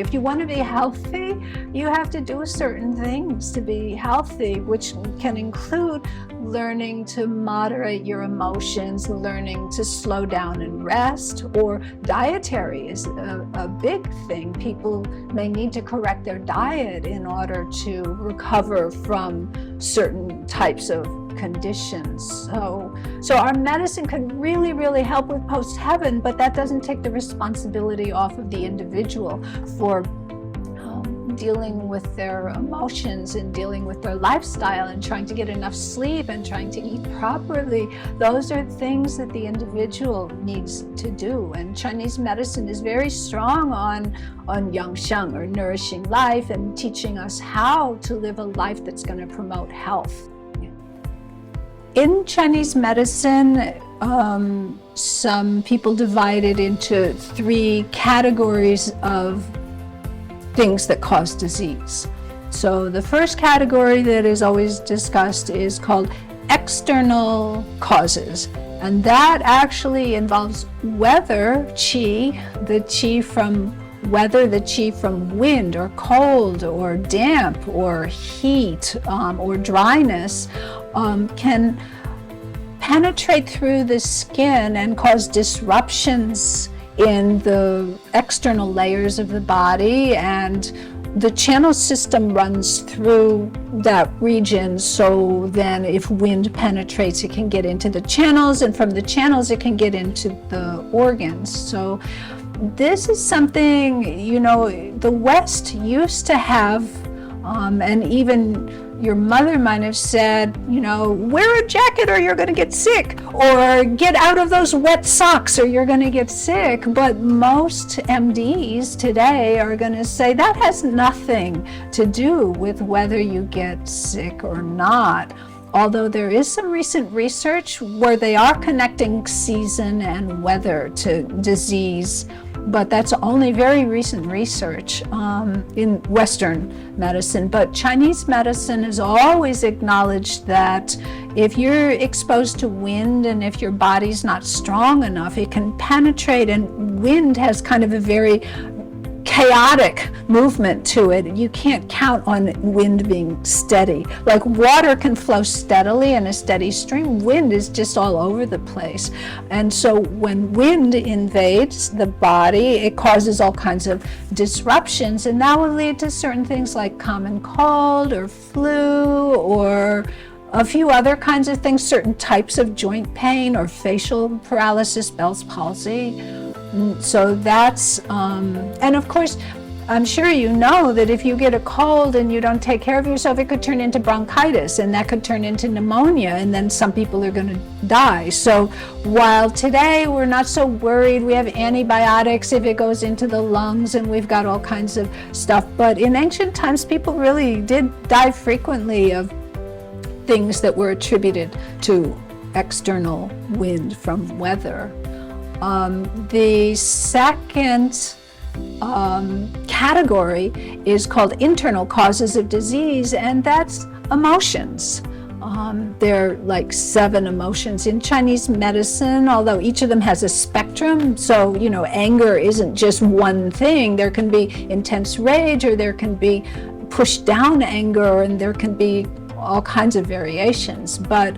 if you want to be healthy, you have to do certain things to be healthy, which can include learning to moderate your emotions, learning to slow down and rest, or dietary is a big thing. People may need to correct their diet in order to recover from certain types of conditions. So our medicine can really, really help with post-heaven, but that doesn't take the responsibility off of the individual for dealing with their emotions and dealing with their lifestyle and trying to get enough sleep and trying to eat properly. Those are things that the individual needs to do. And Chinese medicine is very strong on Yangsheng, or nourishing life, and teaching us how to live a life that's going to promote health. In Chinese medicine, some people divide it into 3 categories of things that cause disease. So the first category that is always discussed is called external causes. And that actually involves weather, qi, the qi from weather, the qi from wind or cold or damp or heat or dryness, can penetrate through the skin and cause disruptions in the external layers of the body, and the channel system runs through that region. So then if wind penetrates, it can get into the channels, and from the channels it can get into the organs. So this is something, the West used to have, and even your mother might have said, wear a jacket or you're going to get sick, or get out of those wet socks or you're going to get sick. But most MDs today are going to say that has nothing to do with whether you get sick or not. Although there is some recent research where they are connecting season and weather to disease, but that's only very recent research in Western medicine. But Chinese medicine has always acknowledged that if you're exposed to wind and if your body's not strong enough, it can penetrate, and wind has kind of a very chaotic movement to it. You can't count on wind being steady. Like water can flow steadily in a steady stream, wind is just all over the place. And so when wind invades the body, it causes all kinds of disruptions, and that will lead to certain things like common cold or flu, or a few other kinds of things, certain types of joint pain or facial paralysis, Bell's palsy. So that's, and of course, I'm sure you know that if you get a cold and you don't take care of yourself, it could turn into bronchitis, and that could turn into pneumonia, and then some people are going to die. So while today we're not so worried, we have antibiotics if it goes into the lungs, and we've got all kinds of stuff, but in ancient times people really did die frequently of things that were attributed to external wind from weather. The second category is called internal causes of disease, and that's emotions. There are like 7 emotions in Chinese medicine, although each of them has a spectrum. So, anger isn't just one thing. There can be intense rage, or there can be pushed down anger, and there can be all kinds of variations. But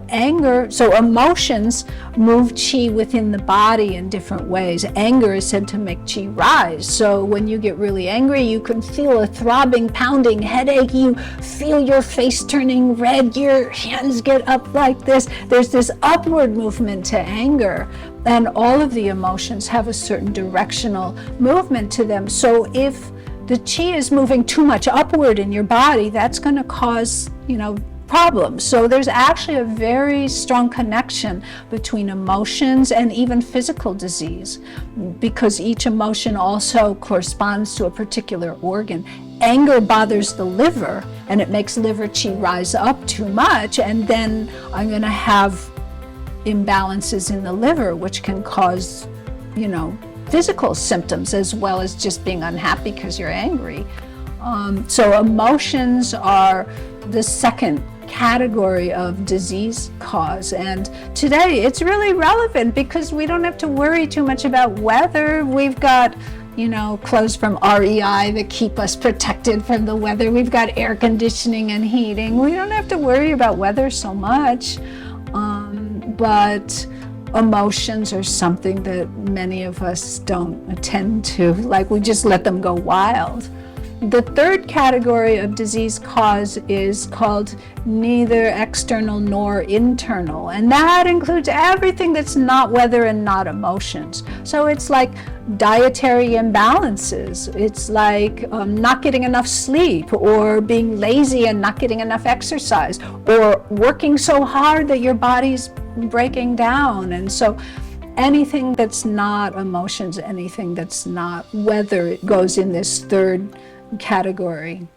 anger, so emotions move qi within the body in different ways. Anger is said to make qi rise. So when you get really angry, you can feel a throbbing, pounding headache. You feel your face turning red. Your hands get up like this. There's this upward movement to anger. And all of the emotions have a certain directional movement to them. So if the qi is moving too much upward in your body, that's going to cause, problems. So there's actually a very strong connection between emotions and even physical disease, because each emotion also corresponds to a particular organ. Anger bothers the liver, and it makes liver qi rise up too much, and then I'm going to have imbalances in the liver, which can cause, physical symptoms as well as just being unhappy because you're angry. So emotions are the second category of disease cause, and today it's really relevant because we don't have to worry too much about weather. We've got clothes from REI that keep us protected from the weather. We've got air conditioning and heating. We don't have to worry about weather so much. But emotions are something that many of us don't attend to. Like, we just let them go wild. The third category of disease cause is called neither external nor internal, and that includes everything that's not weather and not emotions. So it's like dietary imbalances, it's like not getting enough sleep, or being lazy and not getting enough exercise, or working so hard that your body's breaking down. And so anything that's not emotions, anything that's not weather, it goes in this third category.